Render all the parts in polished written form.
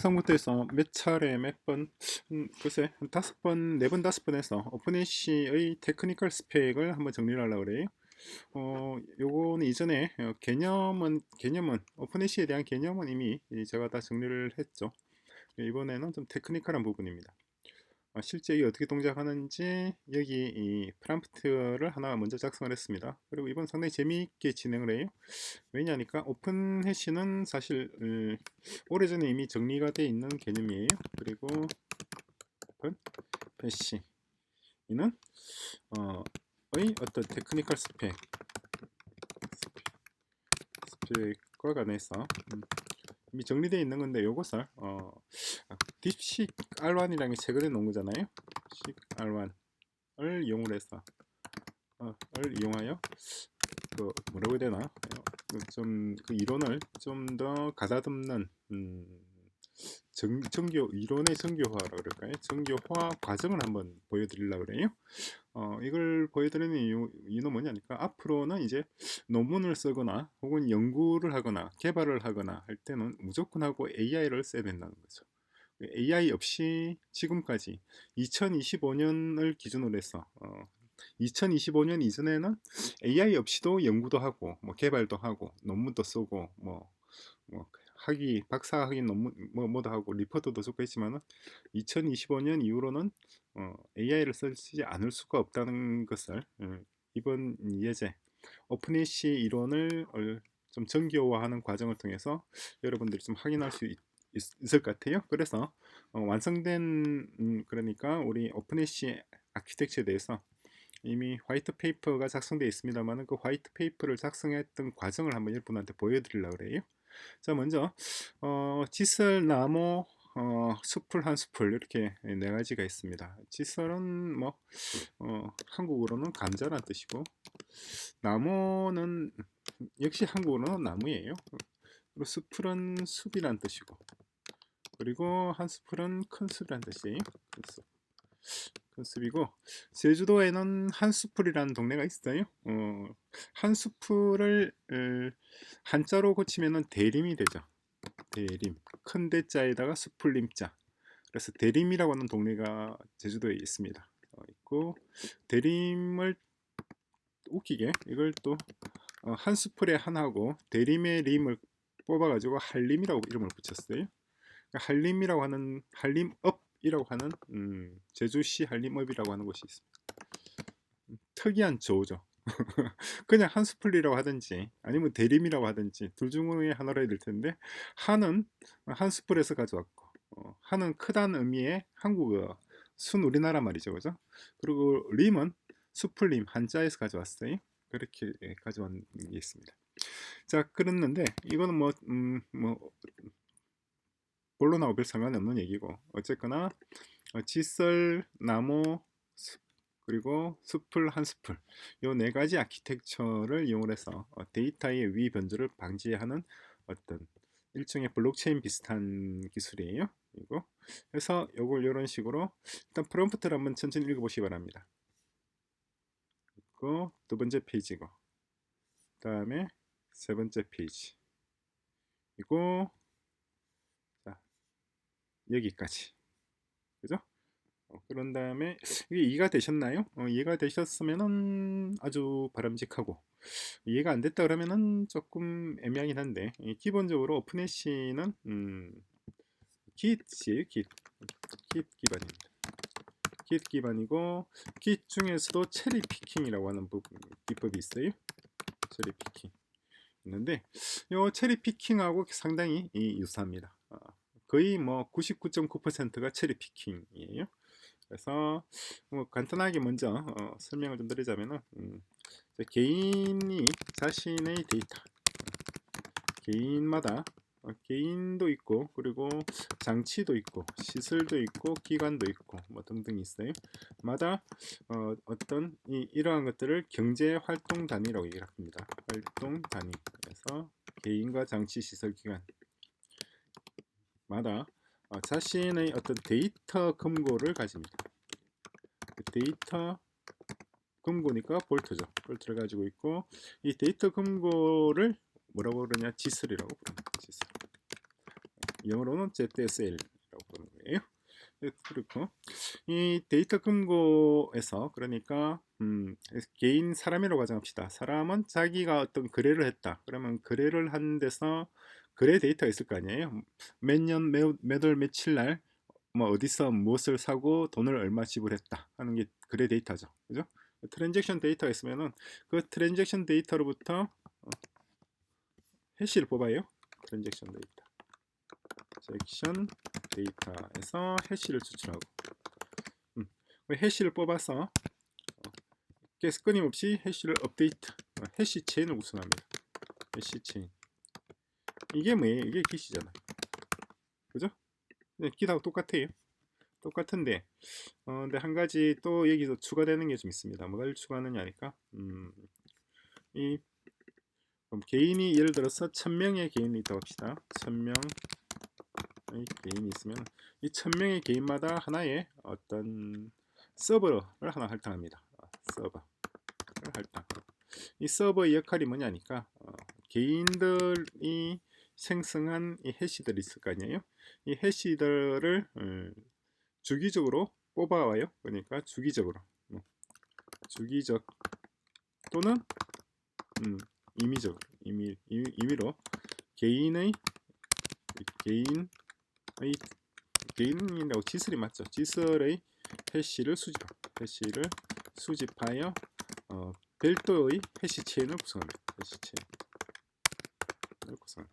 처음부터 해서 몇 차례 몇 번, 글쎄 한 5번, 4번, 5번 해서 오픈애쉬의 테크니컬 스펙을 한번 정리를 하려고 그래요. 요거는 이전에 개념은 오픈애쉬에 대한 개념은 이미 제가 다 정리를 했죠. 이번에는 좀 테크니컬한 부분입니다. 실제 이게 어떻게 동작하는지 여기 이 프롬프트를 하나 먼저 작성을 했습니다. 그리고 이번 상당히 재미있게 진행을 해요. 왜냐하니까 오픈해시는 사실 오래전에 이미 정리가 되어 있는 개념이에요. 그리고 오픈해시 이는 의 어떤 테크니컬 스펙과 관해서 이미 정리되어 있는 건데 이것을 딥식 R1이라는 게 최근에 나온 거잖아요. 딥식 R1을 이용을 해서 을 이용하여 그 뭐라고 해야 되나 좀 그 이론을 좀 더 가다듬는 정교 이론의 정교화라 그럴까요? 정교화 과정을 한번 보여드리려고 그래요. 이걸 보여드리는 이유는 뭐냐니까 앞으로는 이제 논문을 쓰거나 혹은 연구를 하거나 개발을 하거나 할 때는 무조건 하고 AI를 써야 된다는 거죠. AI 없이 지금까지 2025년을 기준으로 해서 2025년 이전에는 AI 없이도 연구도 하고 뭐 개발도 하고 논문도 쓰고 뭐 박사 학위 논문 뭐도 하고 리포트도 쓰고 했지만은 2025년 이후로는 AI를 쓰지 않을 수가 없다는 것을 이번 예제 오픈애쉬 이론을 좀 정교화하는 과정을 통해서 여러분들이 좀 확인할 수 있을 것 같아요. 그래서 완성된 그러니까 우리 오픈애쉬 아키텍처에 대해서 이미 화이트 페이퍼가 작성되어 있습니다만 그 화이트 페이퍼를 작성했던 과정을 한번 여러분한테 보여드리려고 그래요. 자, 먼저 지설, 나무, 숲을 한 숲을 이렇게 네 가지가 있습니다. 지설은 뭐 한국어로는 감자란 뜻이고 나무는 역시 한국어로는 나무예요. 그리고 숲은 숲이란 뜻이고 그리고 한 숲은 큰 숲이란 뜻이에요. 큰 숲. 숲이고 제주도에는 한수풀이라는 동네가 있어요. 한수풀을 한자로 고치면은 대림이 되죠. 대림 큰 대자에다가 수풀림자. 그래서 대림이라고 하는 동네가 제주도에 있습니다. 있고 대림을 웃기게 이걸 또 한수풀의 한하고 대림의 림을 뽑아가지고 한림이라고 이름을 붙였어요. 한림이라고 하는 한림읍이라고 하는 제주시 한림읍이라고 하는 곳이 있습니다. 특이한 조어죠. 그냥 한스플리라고 하든지 아니면 대림이라고 하든지 둘 중에 하나로 해야 될 텐데 한은 한스플에서 가져왔고 한은 크다는 의미의 한국어 순 우리나라 말이죠, 그죠? 그리고 림은 수플림 한자에서 가져왔어요. 그렇게 가져온 게 있습니다. 자, 그랬는데 이거는 뭐 본론하고 별 상관이 없는 얘기고 어쨌거나 칫솔, 나무, 그리고 숲을 한 숲을 요 네 가지 아키텍처를 이용해서 데이터의 위 변조를 방지하는 어떤 일종의 블록체인 비슷한 기술이에요. 이거 그래서 요걸 이런 식으로 일단 프롬프트를 한번 천천히 읽어보시기 바랍니다. 그리고 두 번째 페이지고 그 다음에 세 번째 페이지 그리고 자, 여기까지 그죠? 그런 다음에 이게 이해가 되셨나요? 이해가 되셨으면은 아주 바람직하고 이해가 안 됐다 그러면은 조금 애매하긴 한데 기본적으로 오픈애쉬는 Git이에요. Git 기반입니다. Git 기반이고 Git 중에서도 체리 피킹이라고 하는 기법이 있어요. 체리 피킹 있는데 이 체리 피킹하고 상당히 유사합니다. 거의 뭐 99.9%가 체리 피킹이에요. 그래서 뭐 간단하게 먼저 설명을 좀 드리자면은 개인이 자신의 데이터 개인마다 개인도 있고 그리고 장치도 있고 시설도 있고 기관도 있고 뭐 등등 있어요. 마다 어떤 이러한 것들을 경제 활동 단위라고 얘기를 합니다. 활동 단위. 그래서 개인과 장치 시설 기관마다 자신의 어떤 데이터 금고를 가집니다. 데이터 금고니까 볼트죠. 볼트를 가지고 있고 이 데이터 금고를 뭐라고 그러냐 지설이라고 부릅니다. 지설. 영어로는 ZSL이라고 부르는 거예요. 그렇고 이 데이터 금고에서 그러니까 개인 사람이라고 가정합시다. 사람은 자기가 어떤 거래를 했다. 그러면 거래를 한 데서 거래 데이터가 있을 거 아니에요. 몇 년, 몇 월, 며칠 날 뭐 어디서 무엇을 사고 돈을 얼마 지불했다 하는 게 거래 데이터죠. 그죠? 트랜잭션 데이터가 있으면은 그 트랜잭션 데이터로부터 해시를 뽑아요. 트랜잭션 데이터. 트랜잭션 데이터에서 해시를 추출하고 해시를 뽑아서 계속 끊임없이 해시를 업데이트, 해시 체인을 구성합니다. 해시 체인. 이게 뭐예요? 이게 기시잖아요. 그죠? 기하고 똑같아요. 똑같은데, 근데 한 가지 또 여기서 추가되는 게 좀 있습니다. 뭐를 추가하느냐 하니까, 그럼 개인이 예를 들어서 1000명의 개인이 있다고 합시다. 1000명의 개인이 있으면 이 1000명의 개인마다 하나의 어떤 서버를 하나 할당합니다. 서버를 할당하고 이 서버의 역할이 뭐냐니까 개인들이 생성한 이 해시들이 있을 거 아니에요. 이 해시들을 주기적으로 뽑아와요. 그러니까 주기적으로 주기적 또는 임의적으로 임의로 개인의 개인이라고 지슬이 맞죠? 지슬의 해시를 수집하여 별도의 해시 체인을 구성합니다. 해시 체인을 구성.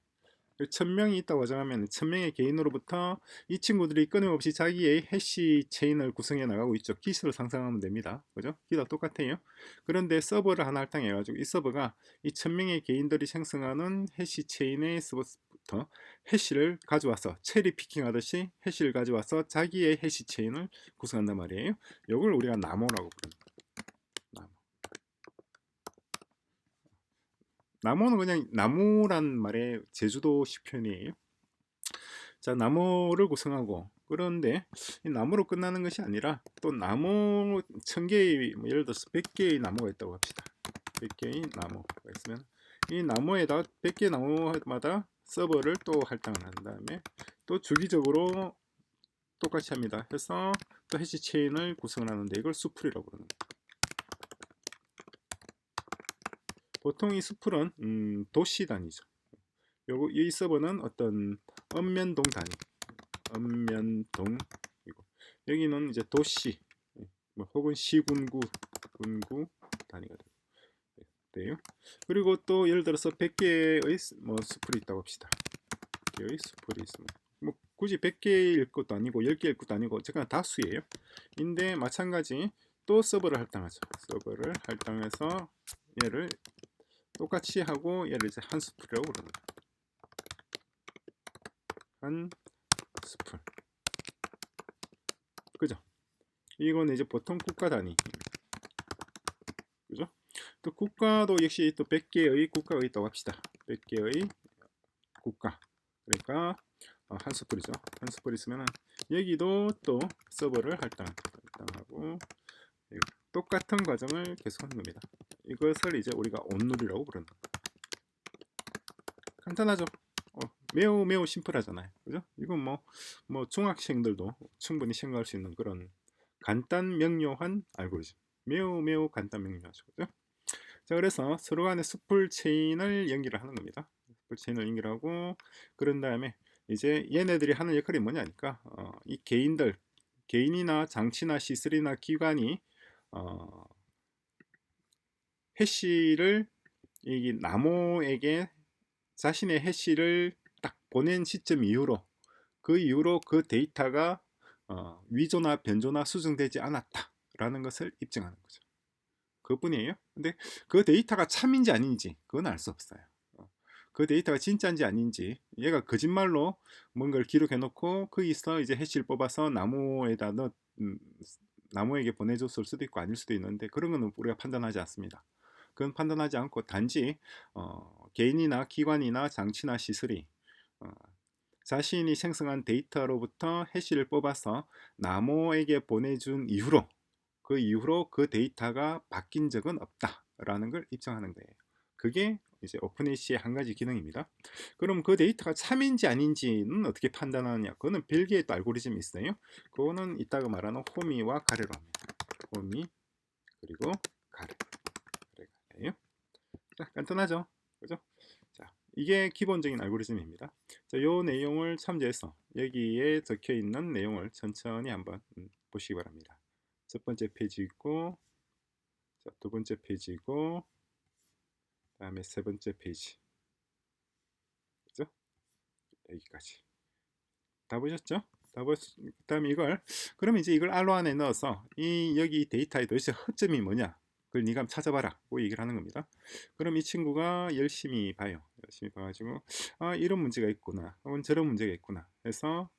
1000명이 있다고 가정하면 1000명의 개인으로부터 이 친구들이 끊임없이 자기의 해시 체인을 구성해 나가고 있죠. 기수를 상상하면 됩니다. 그죠? 기가 똑같아요. 그런데 서버를 하나 할당해 가지고 이 서버가 이 1000명의 개인들이 생성하는 해시 체인의 서버부터 해시를 가져와서 체리 피킹 하듯이 해시를 가져와서 자기의 해시 체인을 구성한단 말이에요. 이걸 우리가 나모라고 부릅니다. 나무는 그냥 나무란 말의 제주도식 표현이에요. 자, 나무를 구성하고 그런데 이 나무로 끝나는 것이 아니라 또 나무 1000개의 예를 들어서 100개의 나무가 있다고 합시다. 100개의 나무가 있으면 이 나무에다 100개 나무마다 서버를 또 할당을 한 다음에 또 주기적으로 똑같이 합니다. 해서 또 해시 체인을 구성을 하는데 이걸 수풀이라고 부르는 거예요. 보통 이 수풀은 도시 단위죠. 요거 이 서버는 어떤 읍면동 단위, 읍면동이고 여기는 이제 도시, 혹은 시군구, 군구 단위가 돼요. 그리고 또 예를 들어서 100개의 수풀이 있다고 합시다. 100개의 수풀이 있으면 뭐 굳이 100개일 것도 아니고 10개일 것도 아니고 어쨌거나 다수예요. 인데 마찬가지 또 서버를 할당하죠. 서버를 할당해서 얘를 똑같이 하고 얘를 이제 한 수풀이라고 부릅니다. 한 수풀. 그죠? 이건 이제 보통 국가 단위. 그죠? 또 국가도 역시 또 100개의 국가가 있다고 합시다. 100개의 국가. 그러니까 한 수풀이죠. 한 수풀 있으면 여기도 또 서버를 할당하고 똑같은 과정을 계속하는 겁니다. 이것을 이제 우리가 온누리라고 부른다. 간단하죠? 매우 심플하잖아요. 그죠? 이건 뭐 중학생들도 충분히 생각할 수 있는 그런 간단 명료한 알고리즘. 매우 간단 명료하죠. 그죠? 자, 그래서 서로 간의 수풀 체인을 연결을 하는 겁니다. 수풀 체인을 연결하고 그런 다음에 이제 얘네들이 하는 역할이 뭐냐니까 이 개인이나 장치나 시설이나 기관이 해시를 이 나무에게 자신의 해시를 딱 보낸 시점 이후로 그 데이터가 위조나 변조나 수정되지 않았다라는 것을 입증하는 거죠. 그것뿐이에요. 근데 그 데이터가 참인지 아닌지 그건 알 수 없어요. 그 데이터가 진짜인지 아닌지 얘가 거짓말로 뭔가를 기록해 놓고 거기서 이제 해시를 뽑아서 나무에게 보내줬을 수도 있고 아닐 수도 있는데 그런 거는 우리가 판단하지 않습니다. 그건 판단하지 않고 단지 개인이나 기관이나 장치나 시설이 자신이 생성한 데이터로부터 해시를 뽑아서 나무에게 보내준 이후로 그 데이터가 바뀐 적은 없다라는 걸 입증하는 거예요. 그게 이제 오픈AC의 한 가지 기능입니다. 그럼 그 데이터가 참인지 아닌지는 어떻게 판단하느냐? 그거는 별개의 또 알고리즘이 있어요. 그거는 이따가 말하는 호미와 가래로 합니다. 호미 그리고 가래. 가래예요. 자, 간단하죠? 그죠? 자, 이게 기본적인 알고리즘입니다. 자, 요 내용을 참조해서 여기에 적혀 있는 내용을 천천히 한번 보시기 바랍니다. 첫 번째 페이지고, 자, 두 번째 페이지고, 다음에 세 번째 페이지. 그죠? 여기까지. 다 보셨죠? 그다음에 이걸 그러면 이제 이걸 알로 안에 넣어서 이 여기 데이터에 도대체 허점이 뭐냐? 그걸 네가 한번 찾아봐라. 고 얘기를 하는 겁니다. 그럼 이 친구가 열심히 봐요. 열심히 봐가지고 아 이런 문제가 있구나. 혹은 저런 문제가 있구나. 해서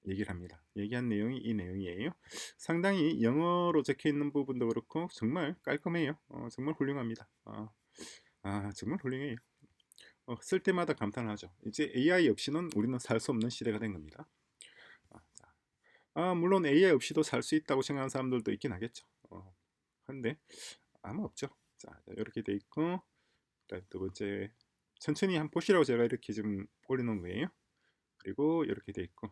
얘기를 합니다. 얘기한 내용이 이 내용이에요. 상당히 영어로 적혀 있는 부분도 그렇고 정말 깔끔해요. 정말 훌륭합니다. 정말 훌륭해요. 쓸 때마다 감탄하죠. 이제 AI 없이는 우리는 살 수 없는 시대가 된 겁니다. 자. 물론 AI 없이도 살 수 있다고 생각하는 사람들도 있긴 하겠죠. 한데 아마 없죠. 자, 이렇게 돼 있고, 그다음 두 번째 천천히 한번 보시라고 제가 이렇게 좀 올려놓은 거예요. 그리고 이렇게 돼 있고,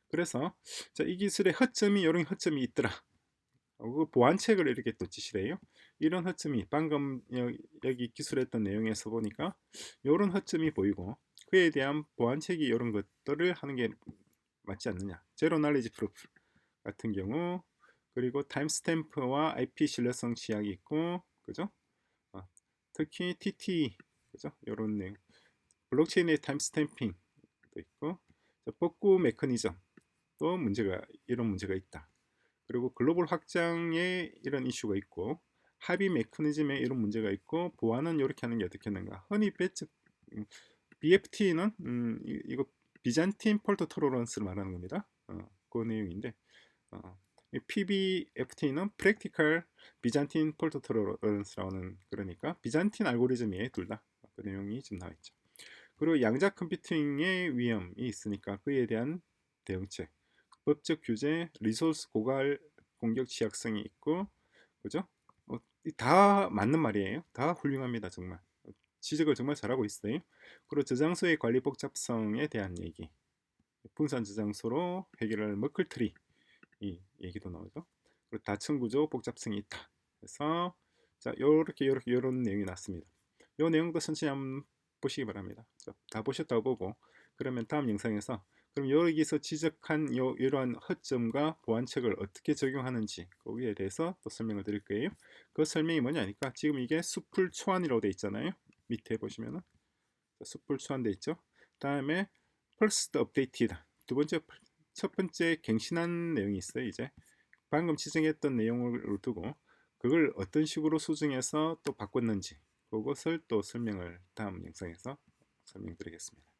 그래서 자, 이 기술의 허점이 이런 허점이 있더라. 그 보완책을 이렇게 또 지시래요. 이런 허점이 방금 여기 기술했던 내용에서 보니까 이런 허점이 보이고 그에 대한 보완책이 이런 것들을 하는 게 맞지 않느냐. 제로 날리지 프루프 같은 경우 그리고 타임스탬프와 IP 신뢰성 취약이 있고 그죠? 특히 TT 그죠? 이런 내용 블록체인의 타임스탬핑도 있고 복구 메커니즘도 이런 문제가 있다. 그리고 글로벌 확장에 이런 이슈가 있고 합의 메커니즘에 이런 문제가 있고 보안은 이렇게 하는 게 어떻게 하는가. 흔히 BFT는 이거 비잔틴 폴트 토러런스를 말하는 겁니다. 그 내용인데 PBFT는 Practical Byzantine Fault Tolerance라는 그러니까 비잔틴 알고리즘이에요. 둘 다. 그 내용이 지금 나와 있죠. 그리고 양자 컴퓨팅의 위험이 있으니까 그에 대한 대응책, 법적 규제, 리소스 고갈 공격 취약성이 있고 그죠? 다 맞는 말이에요. 다 훌륭합니다. 정말. 지적을 정말 잘하고 있어요. 그리고 저장소의 관리 복잡성에 대한 얘기. 분산 저장소로 해결할 머클트리 이 얘기도 나오죠. 그리고 다층 구조 복잡성이 있다. 그래서 자 요렇게 요런 내용이 났습니다. 요 내용도 천천히 한번 보시기 바랍니다. 자, 다 보셨다고 보고 그러면 다음 영상에서 그럼 여기서 지적한 이러한 허점과 보완책을 어떻게 적용하는지 거기에 대해서 또 설명을 드릴 거예요. 그 설명이 뭐냐니까 지금 이게 수풀 초안이라고 되어 있잖아요. 밑에 보시면은 수풀 초안돼 있죠. 다음에 first updated 두 번째 첫 번째 갱신한 내용이 있어요. 이제 방금 지정했던 내용을 두고 그걸 어떤 식으로 수정해서 또 바꿨는지 그것을 또 설명을 다음 영상에서 설명드리겠습니다.